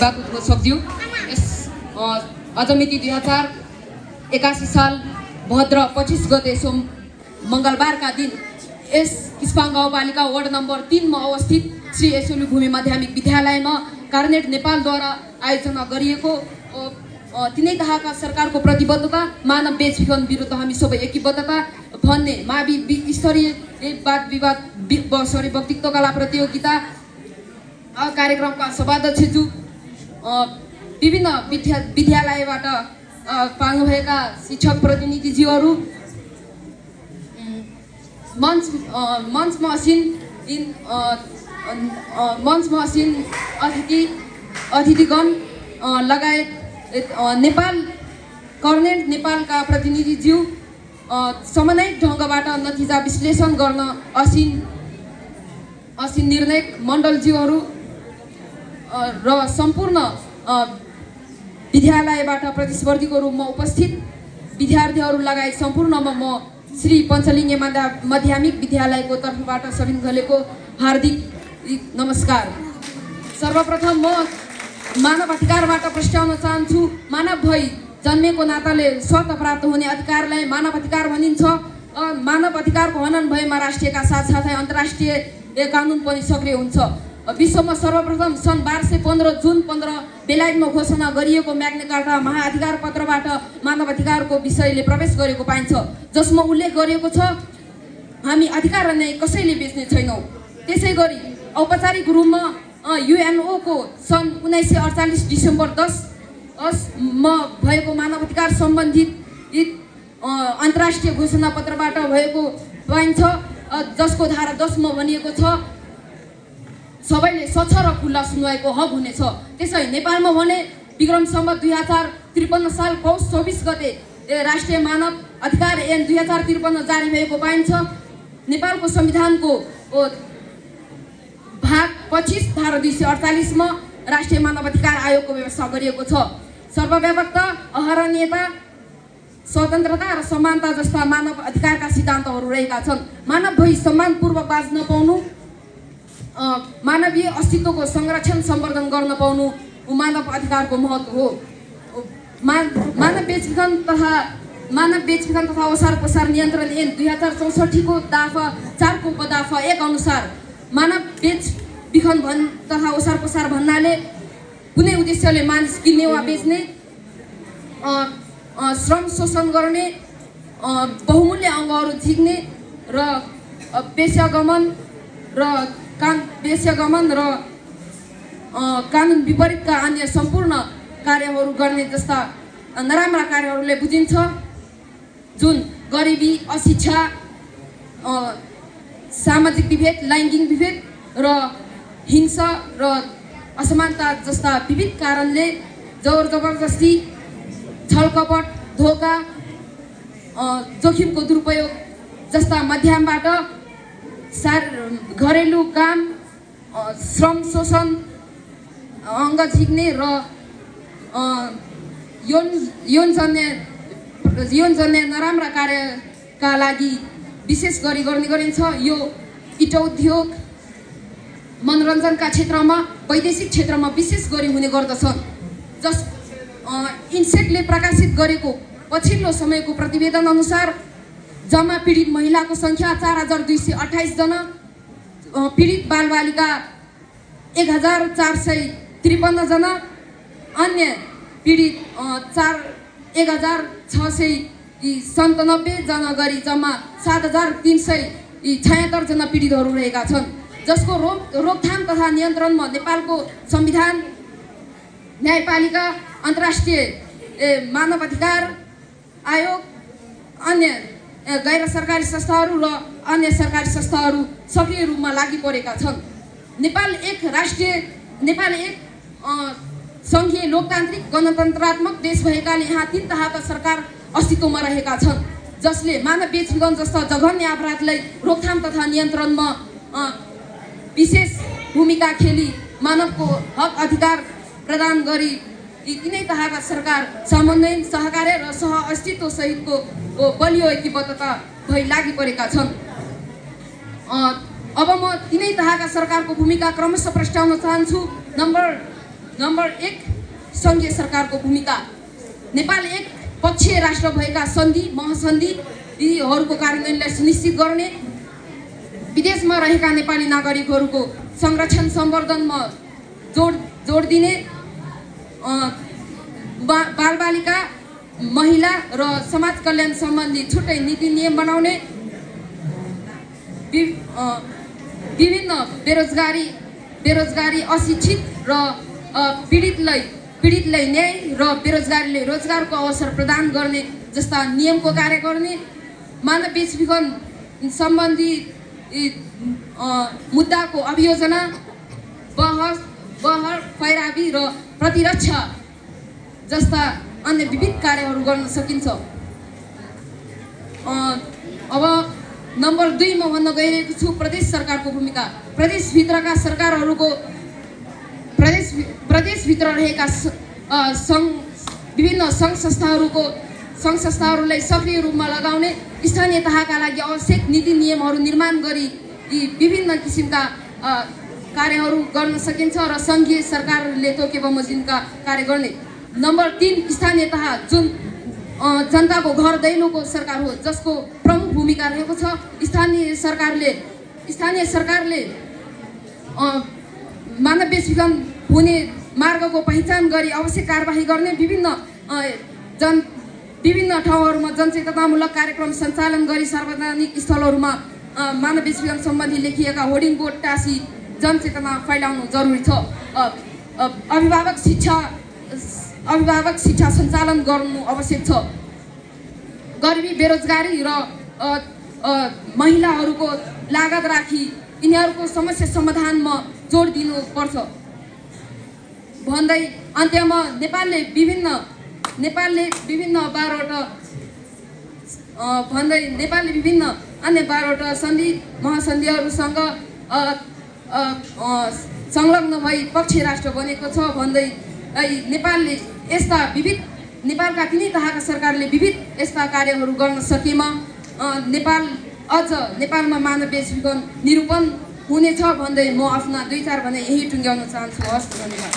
बात उठ्न सक्दियो। यस अझ मिति 2081 साल भद्र 25 गते सोम मङ्गलबारका दिन यस किस्पाङ गाउँपालिका वार्ड नम्बर 3 मा अवस्थित श्री यसोली भूमि माध्यमिक विद्यालयमा कार्नेट नेपालद्वारा आयोजना गरिएको तिनै तहका सरकारको प्रतिबद्धता मानव बेचबिखन विरुद्ध हामी सबै एकीबद्धता भन्ने मावि स्तरीय वाद विवाद वक्तृत्व कला प्रतियोगिता कार्यक्रमका सभाध्यक्षज्यू विभिन्न विद्यालयबाट पाल्नुभएका शिक्षक प्रतिनिधिज्यूहरू मञ्चमा आसीन अतिथिगण लगायत नेपाल कर्नेट नेपालका प्रतिनिधिज्यू समन्वयित ढङ्गबाट नतिजा विश्लेषण गर्न असिन निर्णायक मण्डलज्यूहरू र सम्पूर्ण विद्यालयबाट प्रतिस्पर्धीको रूपमा उपस्थित विद्यार्थीहरू लगायत सम्पूर्णमा म श्री पञ्चलिङ्गे माध्यमिक विद्यालयको तर्फबाट सबिनगलेको हार्दिक नमस्कार। सर्वप्रथम म मानव अधिकारबाट प्रश्नाउन चाहन्छु। मानव भई जन्मेको नाताले स्वतः प्राप्त हुने अधिकारलाई मानव अधिकार भनिन्छ। मानव अधिकारको हनन भएमा राष्ट्रियका साथसाथै अन्तर्राष्ट्रिय कानुन पनि सक्रिय हुन्छ। विश्वमा सर्वप्रथम सन् 1215 जुन 15 बेलायतमा घोषणा गरिएको म्याग्ना कार्टा महाअधिकार पत्रबाट मानव अधिकारको विषयले प्रवेश गरेको पाइन्छ, जसमा उल्लेख गरिएको छ हामी अधिकार र न्याय कसैले बेच्ने छैनौँ। त्यसै गरी औपचारिक रूपमा युएनओ को सन् 1948 डिसेम्बर 10 मा भएको मानव अधिकार सम्बन्धित अन्तर्राष्ट्रिय घोषणा पत्रबाट भएको पाइन्छ, जसको धारा 10 मा भनिएको छ सबैले स्वच्छ र खुल्ला सुनवाईको हक हुनेछ। त्यसै नेपालमा भने विक्रम सम्वत 2053 साल पौष 24 गते राष्ट्रिय मानव अधिकार ऐन 2053 जारी भएको पाइन्छ। नेपालको संविधानको भाग 25 धारा 248 मा राष्ट्रिय मानव अधिकार आयोगको व्यवस्था गरिएको छ। सर्वव्यापकता, अहरनीयता, स्वतन्त्रता र समानता जस्ता मानव अधिकारका सिद्धान्तहरू रहेका छन्। मानव भई सम्मानपूर्वक बाँच्न पाउनु, मानवीय अस्तित्वको संरक्षण सम्वर्धन गर्न पाउनु मानव अधिकारको महत्त्व हो। मानव बेचबिखन तथा ओसार पसार नियन्त्रण ऐन 2064 को दफा 4 को उपदफा 1 अनुसार मानव बेचबिखन तथा ओसार पसार भन्नाले कुनै उद्देश्यले मानिस किन्ने वा बेच्ने, श्रम शोषण गर्ने, बहुमूल्य अङ्गहरू झिक्ने र वेश्यागमन र कानुन विपरीतका अन्य सम्पूर्ण कार्यहरू गर्ने जस्ता नराम्रा कार्यहरूले बुझिन्छ, जुन गरिबी, अशिक्षा, सामाजिक विभेद, लैङ्गिक विभेद र हिंसा र असमानता जस्ता विविध कारणले जोर जबरजस्ती, छलकपट, धोका, जोखिमको दुरुपयोग जस्ता माध्यमबाट घरेलु काम, श्रम शोषण, अङ्ग झिक्ने र यौनजन्य नराम्रा कार्यका लागि विशेष गरी गर्ने गरिन्छ। यो इटा उद्योग, मनोरञ्जनका क्षेत्रमा, वैदेशिक क्षेत्रमा विशेष गरी हुने गर्दछन्। इन्सेटले प्रकाशित गरेको पछिल्लो समयको प्रतिवेदन अनुसार जम्मा पीडित महिलाको सङ्ख्या 4228 जना, पीडित बालबालिका 1453 जना, अन्य पीडित 1697 जना गरी जम्मा 7376 जना पीडितहरू रहेका छन्, जसको रोकथाम तथा नियन्त्रणमा नेपालको संविधान, न्यायपालिका, अन्तर्राष्ट्रिय मानव अधिकार आयोग, अन्य गैर सरकारी संस्थाहरू र अन्य सरकारी संस्थाहरू सक्रिय रूपमा लागि परेका छन्। नेपाल एक सङ्घीय लोकतान्त्रिक गणतन्त्रात्मक देश भएकाले यहाँ 3 तहका सरकार अस्तित्वमा रहेका छन्, जसले मानव बेचबिखन जस्ता जघन्य अपराधलाई रोकथाम तथा नियन्त्रणमा विशेष भूमिका खेली मानवको हक अधिकार प्रदान गरी यी तिनै तहका सरकार समन्वय, सहकार्य र सह अस्तित्व सहितको बलियो एकीबद्धता भई लागि परेका छन्। अब म तिनै तहका सरकारको भूमिका क्रमशः प्रस्ताउन चाहन्छु। नम्बर नम्बर 1 सङ्घीय सरकारको भूमिका। नेपाल एक पक्षीय राष्ट्र भएका सन्धि महासन्धिहरूको कार्यान्वयनलाई सुनिश्चित गर्ने, विदेशमा रहेका नेपाली नागरिकहरूको संरक्षण सम्वर्धनमा जोड दिने, बालबालिका महिला र समाज कल्याण सम्बन्धी छुट्टै नीति नियम बनाउने, विभिन्न बेरोजगारी अशिक्षित र पीडितलाई न्याय र बेरोजगारीले रोजगारको अवसर प्रदान गर्ने जस्ता नियमको कार्य गर्ने, मानव बेचबिखन सम्बन्धी मुद्दाको अभियोजना, बहर पैरावी र प्रतिरक्षा जस्ता अन्य विविध कार्यहरू गर्न सकिन्छ। अब नम्बर 2 म भन्न गइरहेको छु प्रदेश सरकारको भूमिका। प्रदेशभित्रका सरकारहरूको प्रदेशभित्र रहेका विभिन्न सङ्घ संस्थाहरूलाई सक्रिय रूपमा लगाउने, स्थानीय तहका लागि आवश्यक नीति नियमहरू निर्माण गरी यी विभिन्न किसिमका कार्यहरू गर्न सकिन्छ र सङ्घीय सरकारले तोके बमोजिमका कार्य गर्ने। नम्बर 3 स्थानीय तह, जुन जनताको घर दैलोको सरकार हो, जसको प्रमुख भूमिका रहेको छ। स्थानीय सरकारले मानव बेचबिखन हुने मार्गको पहिचान गरी आवश्यक कारबाही गर्ने, विभिन्न ठाउँहरूमा जनचेतनामूलक कार्यक्रम सञ्चालन गरी सार्वजनिक स्थलहरूमा मानव बेचबिखन सम्बन्धी लेखिएका होर्डिङ बोर्ड टाँसी जनचेतना फैलाउनु जरुरी छ। अभिभावक शिक्षा सञ्चालन गर्नु आवश्यक छ। गरिबी, बेरोजगारी र महिलाहरूको लागत राखी यिनीहरूको समस्या समाधानमा जोड दिनुपर्छ भन्दै अन्त्यमा नेपालले विभिन्न 12वटा सन्धि महासन्धिहरूसँग संलग्न भई पक्षीय राष्ट्र बनेको छ भन्दै नेपालका तिनै तहका सरकारले विविध यस्ता कार्यहरू गर्न सकेमा नेपालमा मानव बेचबिखन निरूपण हुनेछ भन्दै म आफ्ना 2-4 भने यही टुङ्ग्याउन चाहन्छु। हस्, धन्यवाद।